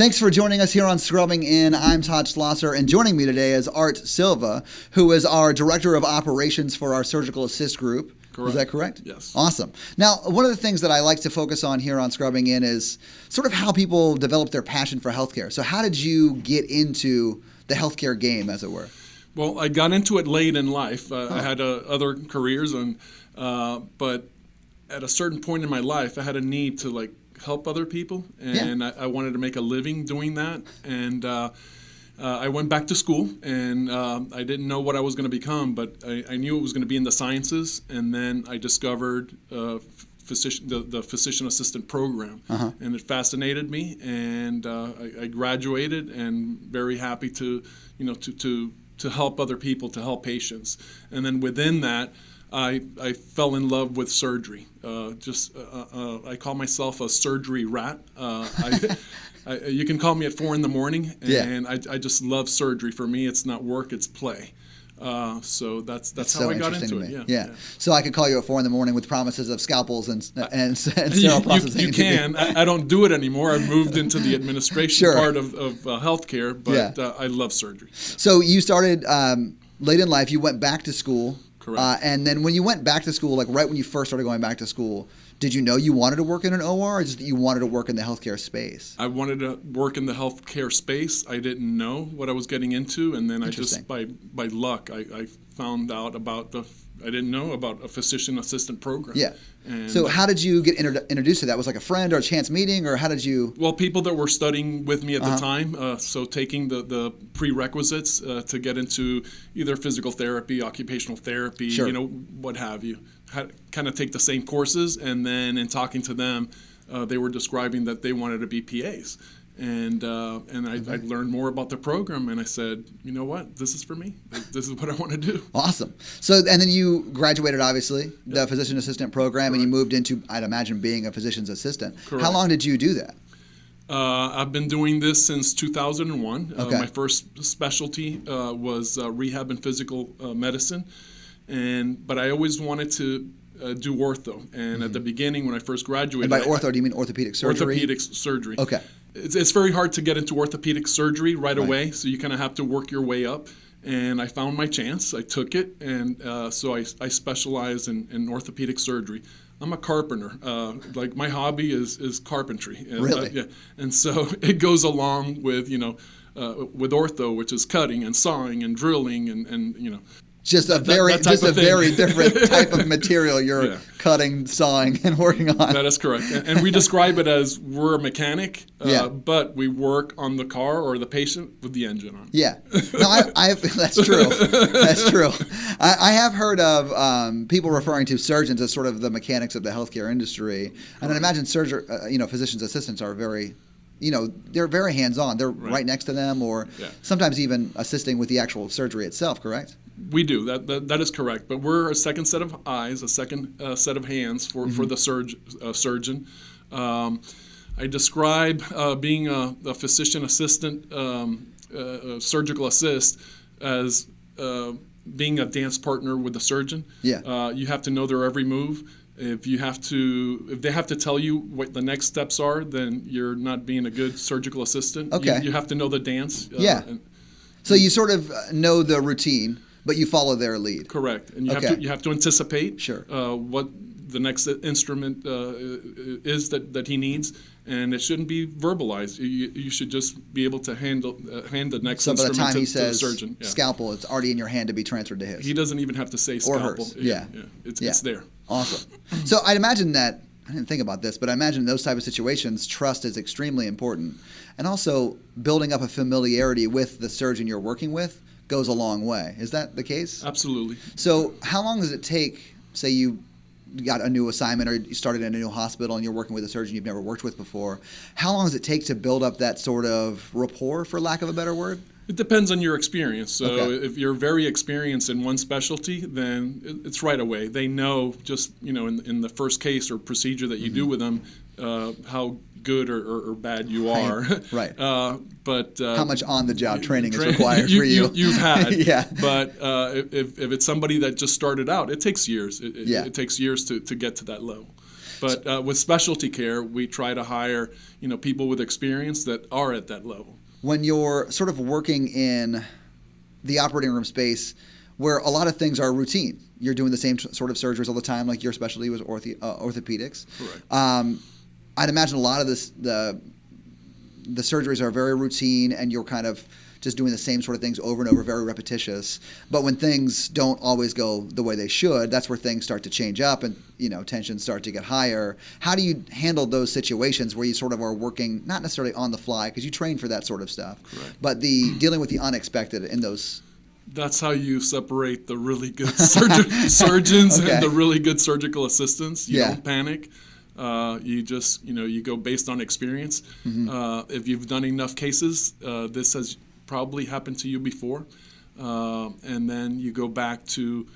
Thanks for joining us here on Scrubbing In. I'm Todd Schlosser, and joining me today is Art Silva, who is our Director of Operations for our Surgical Assist Group. Correct. Is that correct? Yes. Awesome. Now, one of the things that I like to focus on here on Scrubbing In is sort of how people develop their passion for healthcare. So how did you get into the healthcare game, as it were? Well, I got into it late in life. I had other careers, but at a certain point in my life, I had a need to help other people, and I wanted to make a living doing that. And I went back to school, and I didn't know what I was going to become, but I knew it was going to be in the sciences. And then I discovered the physician assistant program, and it fascinated me. And I graduated, and very happy to help other people, to help patients. And then within that, I fell in love with surgery. I call myself a surgery rat. You can call me at 4 a.m, and I just love surgery. For me, it's not work, it's play. So that's how I got into it. Yeah. So I could call you at 4 a.m. with promises of scalpels and sterile processing. You can. I don't do it anymore. I've moved into the administration part of healthcare, but I love surgery. So you started late in life. You went back to school. Correct. And then when you went back to school, right when you first started going back to school, did you know you wanted to work in an OR, or just that you wanted to work in the healthcare space? I wanted to work in the healthcare space. I didn't know what I was getting into, and then I just, by luck, I found out I didn't know about a physician assistant program. Yeah. And so how did you get introduced to that? Was it like a friend or a chance meeting, or how did you? Well, people that were studying with me at the time, so taking the prerequisites to get into either physical therapy, occupational therapy, what have you. Kind of take the same courses, and then in talking to them, they were describing that they wanted to be PAs. And I learned more about the program, and I said, you know what, this is for me. This is what I want to do. Awesome. So, and then you graduated, obviously, the physician assistant program, and you moved into, I'd imagine, being a physician's assistant. Correct. How long did you do that? I've been doing this since 2001. Okay. My first specialty was rehab and physical medicine, but I always wanted to do ortho. And at the beginning, when I first graduated, And by ortho, do you mean orthopedic surgery? Orthopedic surgery. Okay. It's very hard to get into orthopedic surgery right away, so you kind of have to work your way up. And I found my chance. I took it, and so I specialize in orthopedic surgery. I'm a carpenter. My hobby is carpentry. Really? And so it goes along with with ortho, which is cutting and sawing and drilling and. Just a very different type of material you're cutting, sawing, and working on. That is correct. And we describe it as we're a mechanic, but we work on the car or the patient with the engine on. Yeah. No, that's true. That's true. I have heard of people referring to surgeons as sort of the mechanics of the healthcare industry. And I imagine physicians' assistants are very, they're very hands-on. They're right next to them, or sometimes even assisting with the actual surgery itself, correct? We do. That is correct. But we're a second set of eyes, a second set of hands for the surgeon. I describe being a physician assistant, surgical assist, as being a dance partner with the surgeon. Yeah. You have to know their every move. If they have to tell you what the next steps are, then you're not being a good surgical assistant. Okay. You have to know the dance. So you sort of know the routine, but you follow their lead. Correct, and you have to anticipate what the next instrument is that he needs, and it shouldn't be verbalized. You should just be able to hand the next instrument to the surgeon. So by the time he says scalpel, it's already in your hand to be transferred to his. He doesn't even have to say scalpel. Or hers. It's there. Awesome. So I'd imagine that, I didn't think about this, but I imagine in those type of situations, trust is extremely important. And also building up a familiarity with the surgeon you're working with goes a long way. Is that the case? Absolutely. So how long does it take, say you got a new assignment or you started in a new hospital and you're working with a surgeon you've never worked with before, how long does it take to build up that sort of rapport, for lack of a better word? It depends on your experience. So if you're very experienced in one specialty, then it's right away. They know just, in the first case or procedure that you do with them, how good or bad you are. Right. But how much on-the-job training is required for you? You've had. Yeah. But if it's somebody that just started out, it takes years. It takes years to get to that level. But with specialty care, we try to hire people with experience that are at that level. When you're sort of working in the operating room space, where a lot of things are routine, you're doing the same sort of surgeries all the time, like your specialty was orthopedics. Correct. I'd imagine a lot of the surgeries are very routine, and you're kind of just doing the same sort of things over and over, very repetitious. But when things don't always go the way they should, that's where things start to change up and, tensions start to get higher. How do you handle those situations where you sort of are working, not necessarily on the fly, because you train for that sort of stuff, Correct. but dealing with the unexpected in those? That's how you separate the really good surgeons Okay. and the really good surgical assistants. You Yeah. don't panic. You just, you go based on experience. Mm-hmm. If you've done enough cases, this has probably happened to you before. And then you go back to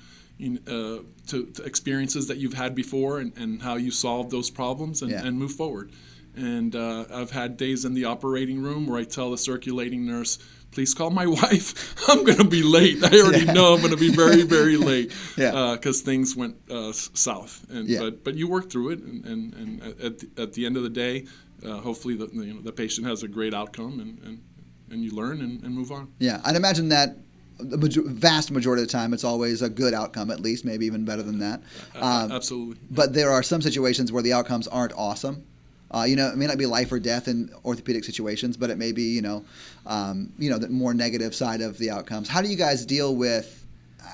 experiences that you've had before and how you solve those problems and move forward. And I've had days in the operating room where I tell the circulating nurse, please call my wife. I'm going to be late. I already know I'm going to be very, very late because things went south. But you work through it, and at the end of the day, hopefully the patient has a great outcome, and you learn and move on. Yeah, I'd imagine that the vast majority of the time it's always a good outcome, at least, maybe even better than that. Absolutely. But there are some situations where the outcomes aren't awesome. It may not be life or death in orthopedic situations, but it may be, the more negative side of the outcomes. How do you guys deal with,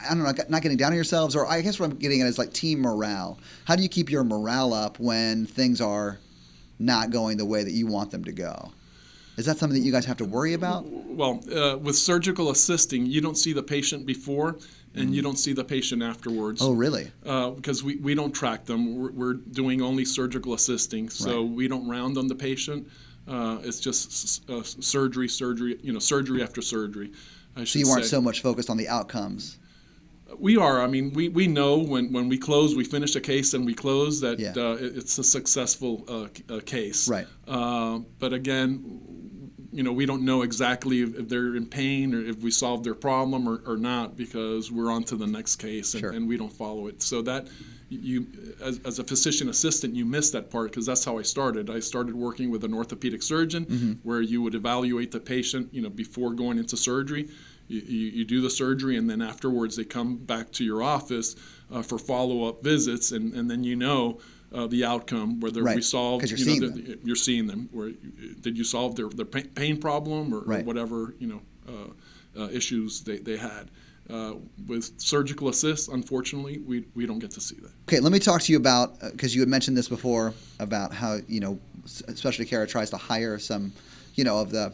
I don't know, not getting down on yourselves, or I guess what I'm getting at is like team morale. How do you keep your morale up when things are not going the way that you want them to go? Is that something that you guys have to worry about? Well, with surgical assisting, you don't see the patient before, and you don't see the patient afterwards. Oh, really? Because we don't track them. We're doing only surgical assisting, so we don't round on the patient. It's just surgery after surgery. So you aren't so much focused on the outcomes. We are. I mean, we know when we close, we finish a case and we close that it's a successful case. Right. But again, we don't know exactly if they're in pain or if we solved their problem or not, because we're on to the next case and we don't follow it. So that you, as a physician assistant, you miss that part, because that's how I started. I started working with an orthopedic surgeon where you would evaluate the patient, before going into surgery. You do the surgery, and then afterwards they come back to your office for follow-up visits, and then the outcome, whether we solved, you're seeing them. Where did you solve their pain problem or whatever issues they had. With surgical assists, unfortunately, we don't get to see that. Okay, let me talk to you about, because you had mentioned this before, about how specialty care tries to hire some, of the,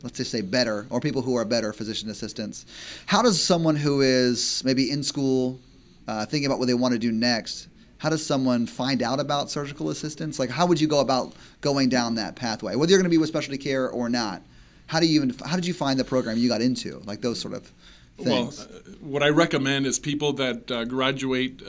let's just say, better, or people who are better physician assistants. How does someone who is maybe in school, thinking about what they want to do next, how does someone find out about surgical assistants? Like, how would you go about going down that pathway? Whether you're going to be with specialty care or not, how did you find the program you got into? Like those sort of things. Well, what I recommend is people that graduate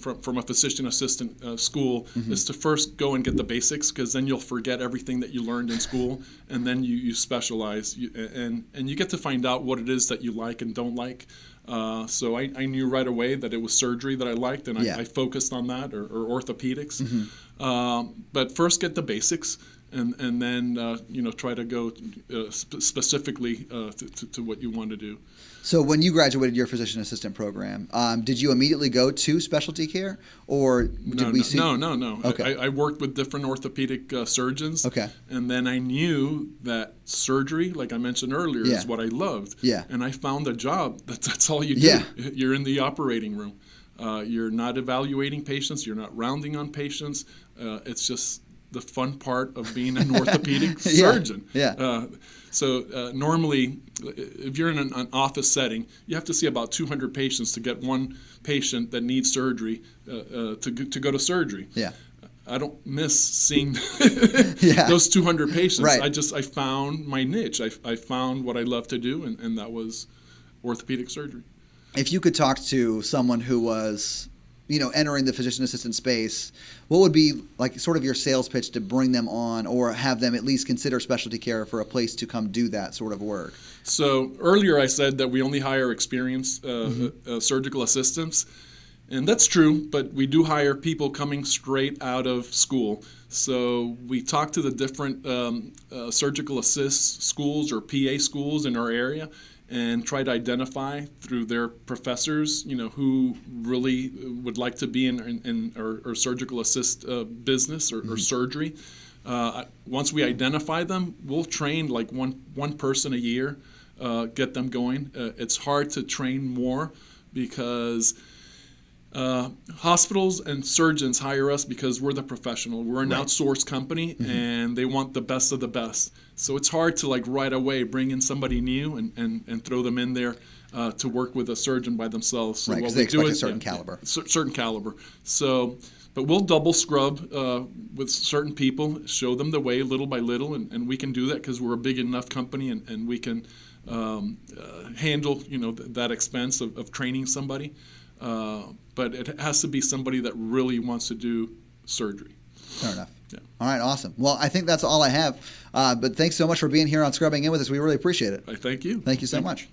from a physician assistant school is to first go and get the basics, because then you'll forget everything that you learned in school, and then you specialize, and you get to find out what it is that you like and don't like. So I knew right away that it was surgery that I liked, and I focused on that, or orthopedics. But first get the basics, and then try to go specifically to what you want to do. So when you graduated your physician assistant program, did you immediately go to specialty care, or did we see? No. Okay. I worked with different orthopedic surgeons. Okay. And then I knew that surgery, like I mentioned earlier, is what I loved. Yeah. And I found a job that's all you do. Yeah. You're in the operating room. You're not evaluating patients. You're not rounding on patients. It's just the fun part of being an orthopedic surgeon. Yeah. So normally, if you're in an office setting, you have to see about 200 patients to get one patient that needs surgery to go to surgery. Yeah. I don't miss seeing those 200 patients. Right. I found my niche. I found what I love to do, and that was orthopedic surgery. If you could talk to someone who was, entering the physician assistant space, what would be like sort of your sales pitch to bring them on, or have them at least consider specialty care for a place to come do that sort of work? So earlier I said that we only hire experienced surgical assistants, And that's true, but we do hire people coming straight out of school. So we talk to the different surgical assist schools or PA schools in our area and try to identify through their professors, who really would like to be in our surgical assist business or surgery. Once we identify them, we'll train like one person a year, get them going. It's hard to train more because hospitals and surgeons hire us because we're the professional. We're an outsourced company, and they want the best of the best. So it's hard to right away bring in somebody new and throw them in there to work with a surgeon by themselves. So right, because they expect a certain caliber. Certain caliber. So, but we'll double scrub with certain people, show them the way little by little, and we can do that because we're a big enough company and we can handle that expense of training somebody. But it has to be somebody that really wants to do surgery. Fair enough. Yeah. All right, awesome. Well, I think that's all I have. But thanks so much for being here on Scrubbing In with us. We really appreciate it. I thank you. Thank you so much.